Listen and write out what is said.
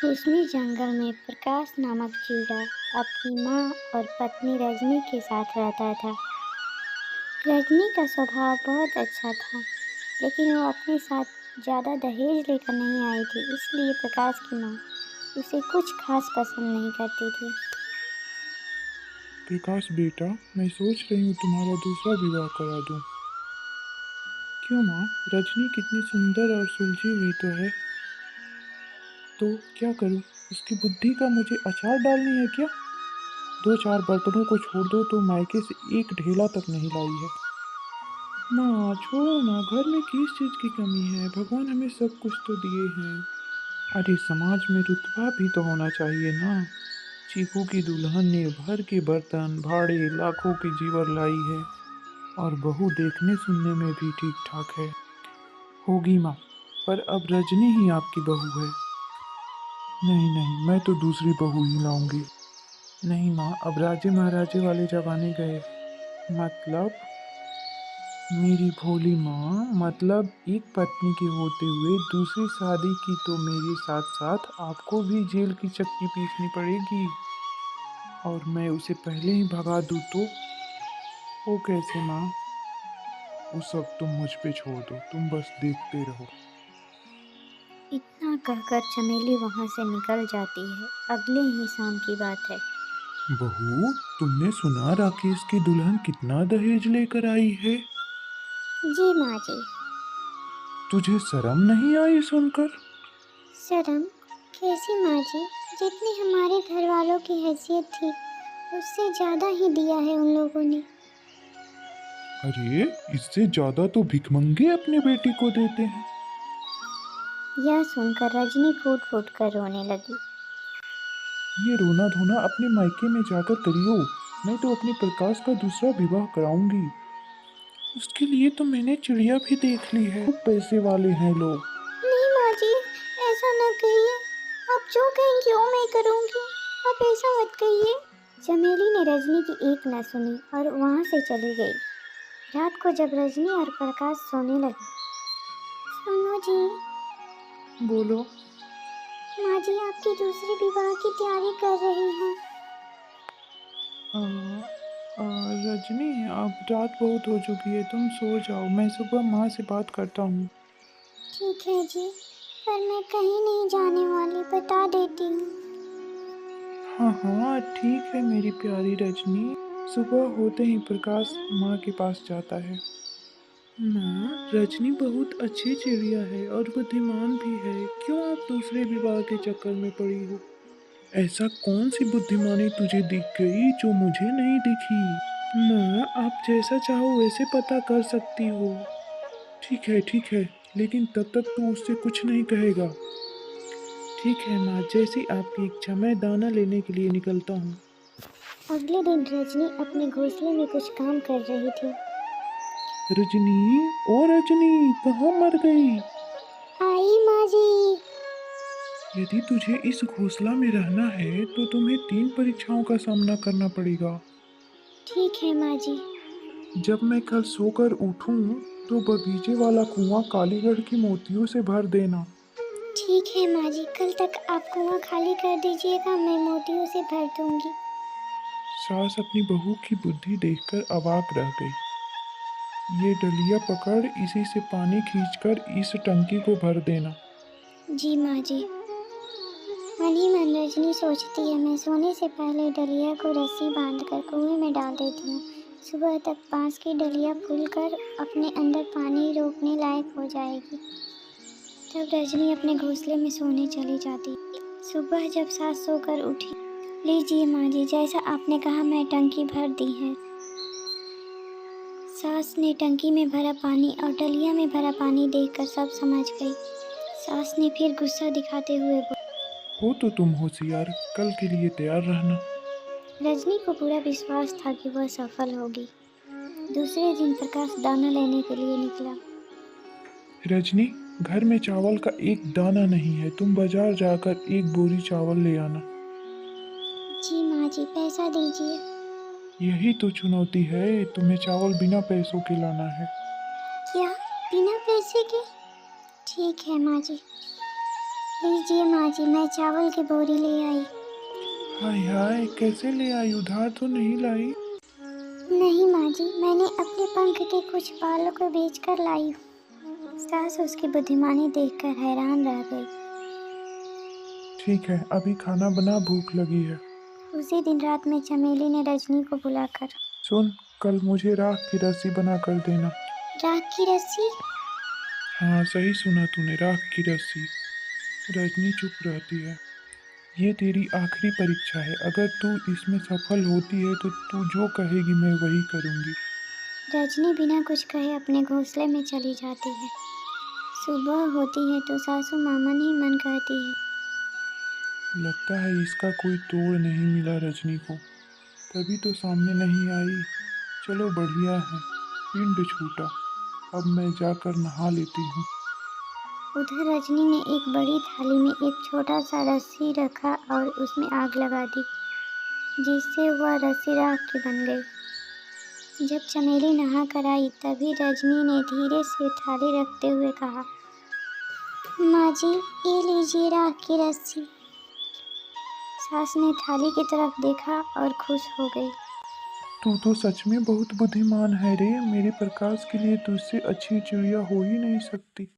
उसमें जंगल में प्रकाश नामक चीड़ा अपनी माँ और पत्नी रजनी के साथ रहता था। रजनी का स्वभाव बहुत अच्छा था, लेकिन वो अपने साथ ज़्यादा दहेज लेकर नहीं आई थी, इसलिए प्रकाश की माँ उसे कुछ खास पसंद नहीं करती थी। प्रकाश बेटा, मैं सोच रही हूँ तुम्हारा दूसरा विवाह करा दूँ। क्यों माँ? रजनी कितनी सुंदर और सुलझी हुई तो है। तो क्या करूँ? उसकी बुद्धि का मुझे अचार डालनी है क्या? दो चार बर्तनों को छोड़ दो तो मायके से एक ढेला तक नहीं लाई है। माँ छोड़ो ना, घर में किस चीज़ की कमी है? भगवान हमें सब कुछ तो दिए हैं। अरे समाज में रुतबा भी तो होना चाहिए ना। चीकू की दुल्हन ने भर के बर्तन भाड़े लाखों की जीवर लाई है, और बहू देखने सुनने में भी ठीक ठाक है। होगी माँ, पर अब रजनी ही आपकी बहू है। नहीं नहीं, मैं तो दूसरी बहू ही लाऊंगी। नहीं माँ, अब राजे महाराजे वाले जमाने गए। मतलब? मेरी भोली माँ, मतलब एक पत्नी के होते हुए दूसरी शादी की तो मेरे साथ साथ आपको भी जेल की चक्की पीसनी पड़ेगी। और मैं उसे पहले ही भगा दूँ तो? वो कैसे माँ? वो सब तुम मुझ पे छोड़ दो, तुम बस देखते रहो। इतना कहकर चमेली वहाँ से निकल जाती है। अगले ही शाम की बात है। बहू, तुमने सुना राकेश की दुल्हन कितना दहेज लेकर आई है? जी माँ जी। तुझे शर्म नहीं आई सुनकर? शर्म? कैसी माँ जी? जितनी हमारे घर वालों की हैसियत थी, उससे ज़्यादा ही दिया है उन लोगों ने। अरे, इससे ज्यादा तो भिखमंगे अपने बेटी को देते हैं। यह सुनकर रजनी फूट फूट कर रोने लगी। ये रोना धोना अपने मायके में जाकर करियो। मैं तो अपने प्रकाश का दूसरा विवाह कराऊंगी। उसके लिए तो मैंने चिड़िया भी देख ली है। खूब पैसे वाले हैं लोग। नहीं माँ जी, ऐसा न कहिए। आप जो कहेंगी वो मैं करूँगी। आप ऐसा मत कहिए। चमेली ने रजनी की एक न सुनी और वहाँ से चली गई। रात को जब रजनी और प्रकाश सोने लगे, सुनो जी, बोलो। माँ जी आपकी दूसरे विवाह की तैयारी कर रही हैं। आ, रजनी, अब रात बहुत हो चुकी है, तुम सो जाओ। मैं सुबह माँ से बात करता हूँ। ठीक है जी, पर मैं कहीं नहीं जाने वाली, बता देती हूँ। हाँ हाँ, ठीक है मेरी प्यारी रजनी। सुबह होते ही प्रकाश माँ के पास जाता है। माँ, रजनी बहुत अच्छी चिड़िया है और बुद्धिमान भी है। क्यों आप दूसरे विवाह के चक्कर में पड़ी हो? ऐसा कौन सी बुद्धिमानी तुझे दिख गई जो मुझे नहीं दिखी? माँ, आप जैसा चाहो वैसे पता कर सकती हो। ठीक है, लेकिन तब तक तू उससे कुछ नहीं कहेगा। ठीक है माँ, जैसी आपकी इच्छा। मैं दाना लेने के लिए निकलता हूँ। अगले दिन रजनी अपने घोंसले में कुछ काम कर रही थी। रजनी, ओ रजनी, कहाँ मर गई? आई माँ जी। यदि तुझे इस घोंसला में रहना है तो तुम्हें 3 परीक्षाओं का सामना करना पड़ेगा। ठीक है माँ जी। जब मैं कल सोकर उठूं तो बगीचे वाला कुआं कालीगढ़ की मोतियों से भर देना। ठीक है माँ जी, कल तक आप कुआं खाली कर दीजिएगा, मैं मोतियों से भर दूंगी। सास अपनी बहू की बुद्धि देखकर अवाक रह गई। ये डलिया पकड़, इसी से पानी खींचकर इस टंकी को भर देना। जी माँ जी। मन ही मन रजनी सोचती है, मैं सोने से पहले डलिया को रस्सी बांधकर कुएं में डाल देती हूँ। सुबह तक बांस की डलिया फूलकर अपने अंदर पानी रोकने लायक हो जाएगी। तब रजनी अपने घोंसले में सोने चली जाती। सुबह जब सास सोकर उठी, लीजिए माँ जी, जैसा आपने कहा मैं टंकी भर दी है। सास ने टंकी में भरा पानी और डलिया में भरा पानी देखकर सब समझ गई। सास ने फिर गुस्सा दिखाते हुए हो तो तुम होशियार, कल के लिए तैयार रहना। रजनी को पूरा विश्वास था कि वह सफल होगी। दूसरे दिन प्रकाश दाना लेने के लिए निकला। रजनी, घर में चावल का एक दाना नहीं है। तुम बाजार जाकर एक बोरी चावल ले आना। जी माँ जी, पैसा दीजिए। यही तो चुनौती है, तुम्हें चावल बिना पैसों के लाना है। क्या? बिना पैसे के? ठीक है माँ जी। लीजिए माँ जी, मैं चावल की बोरी ले आई। हाय हाय, कैसे ले आई? उधार तो नहीं लाई? नहीं माँ जी, मैंने अपने पंख के कुछ बालों को बेचकर लाई हूँ। सास उसकी बुद्धिमानी देखकर हैरान रह गई। ठीक है, अभी खाना बना, भूख लगी है। उसी दिन रात में चमेली ने रजनी को बुलाकर, सुन, कल मुझे राख की रस्सी बना कर देना। राख की रस्सी? हाँ, सही सुना तूने, राख की रस्सी। रजनी चुप रहती है। ये तेरी आखिरी परीक्षा है। अगर तू इसमें सफल होती है तो तू जो कहेगी मैं वही करूँगी। रजनी बिना कुछ कहे अपने घोंसले में चली जाती है। सुबह होती है तो सासू माँ मन ही मन कहती है, लगता है इसका कोई तोड़ नहीं मिला रजनी को, तभी तो सामने नहीं आई। चलो बढ़िया है, पिंड छूटा। अब मैं जाकर नहा लेती हूँ। उधर रजनी ने एक बड़ी थाली में एक छोटा सा रस्सी रखा और उसमें आग लगा दी, जिससे वह रस्सी राख की बन गई। जब चमेली नहा कर आई तभी रजनी ने धीरे से थाली रखते हुए कहा, माँ जी, ये लीजिए राख की रस्सी। सास ने थाली की तरफ देखा और खुश हो गई। तू तो सच में बहुत बुद्धिमान है रे। मेरे प्रकाश के लिए तुझसे अच्छी चिड़िया हो ही नहीं सकती।